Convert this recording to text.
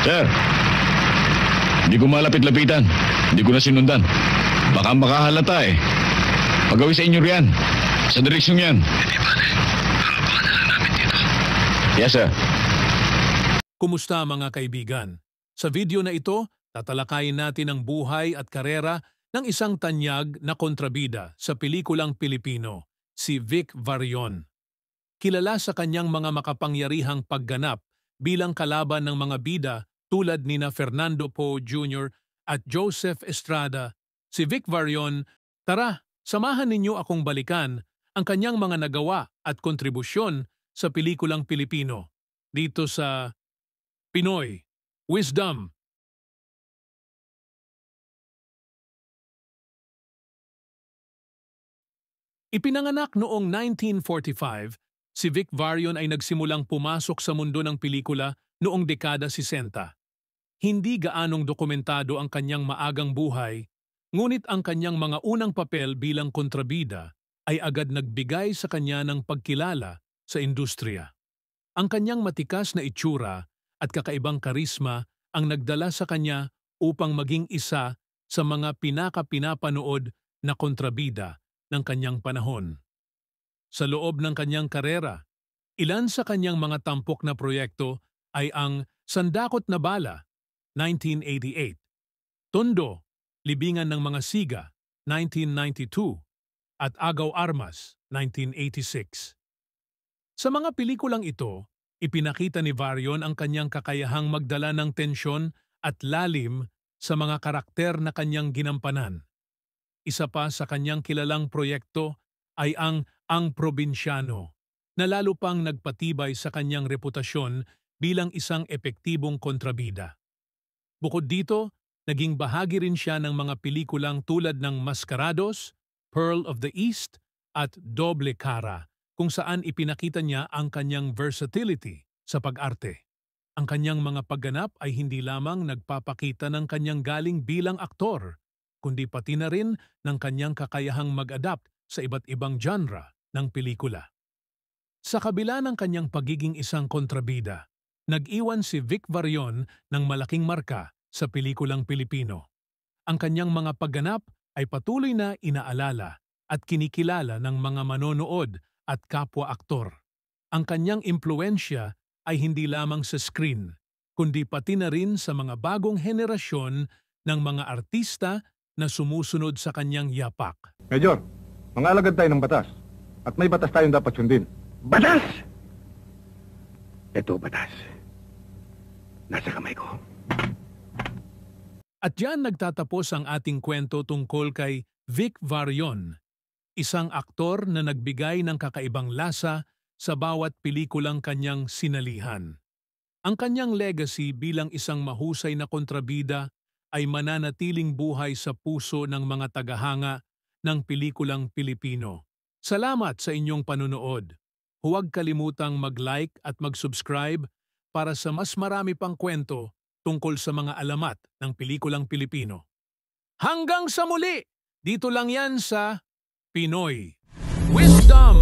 Sir, hindi ko malapit-lapitan. Hindi ko na sinundan. Baka makahalata eh. Pagawin sa inyo riyan. Sa direksyon yan. Hindi ba, harapan na lang namin dito. Yes, sir. Kumusta mga kaibigan? Sa video na ito, tatalakayin natin ang buhay at karera ng isang tanyag na kontrabida sa pelikulang Pilipino, si Vic Varillon. Kilala sa kanyang mga makapangyarihang pagganap bilang kalaban ng mga bida tulad nina Fernando Poe Jr. at Joseph Estrada, si Vic Varillon, tara, samahan ninyo akong balikan ang kanyang mga nagawa at kontribusyon sa pelikulang Pilipino dito sa Pinoy Wisdom. Ipinanganak noong 1945, si Vic Varillon ay nagsimulang pumasok sa mundo ng pelikula noong dekada 60. Hindi gaanong dokumentado ang kanyang maagang buhay, ngunit ang kanyang mga unang papel bilang kontrabida ay agad nagbigay sa kanya ng pagkilala sa industriya. Ang kanyang matikas na itsura at kakaibang karisma ang nagdala sa kanya upang maging isa sa mga pinaka-pinapanood na kontrabida ng kanyang panahon. Sa loob ng kanyang karera, ilan sa kanyang mga tampok na proyekto ay ang Sandakot na Bala, 1988, Tondo, Libingan ng Mga Siga, 1992, at Agaw Armas, 1986. Sa mga pelikulang ito, ipinakita ni Varillon ang kanyang kakayahang magdala ng tensyon at lalim sa mga karakter na kanyang ginampanan. Isa pa sa kanyang kilalang proyekto ay ang Probinsyano, na lalo pang nagpatibay sa kanyang reputasyon bilang isang epektibong kontrabida. Bukod dito, naging bahagi rin siya ng mga pelikulang tulad ng Mascarados, Pearl of the East at Doble Cara, kung saan ipinakita niya ang kanyang versatility sa pag-arte. Ang kanyang mga pagganap ay hindi lamang nagpapakita ng kanyang galing bilang aktor, kundi pati na rin ng kanyang kakayahang mag-adapt sa iba't ibang genre ng pelikula. Sa kabila ng kanyang pagiging isang kontrabida, nag-iwan si Vic Varillon ng malaking marka sa pelikulang Pilipino. Ang kanyang mga pagganap ay patuloy na inaalala at kinikilala ng mga manonood at kapwa-aktor. Ang kanyang impluensya ay hindi lamang sa screen, kundi pati na rin sa mga bagong henerasyon ng mga artista na sumusunod sa kanyang yapak. Major, mga alagad tayo ng batas. At may batas tayong dapat sundin. Batas! Ito batas. Nasa kamay ko. At diyan nagtatapos ang ating kwento tungkol kay Vic Varillon, isang aktor na nagbigay ng kakaibang lasa sa bawat pelikulang kanyang sinalihan. Ang kanyang legacy bilang isang mahusay na kontrabida ay mananatiling buhay sa puso ng mga tagahanga ng pelikulang Pilipino. Salamat sa inyong panunood. Huwag kalimutang mag-like at mag-subscribe para sa mas marami pang kwento tungkol sa mga alamat ng pelikulang Pilipino. Hanggang sa muli! Dito lang yan sa Pinoy Wisdom!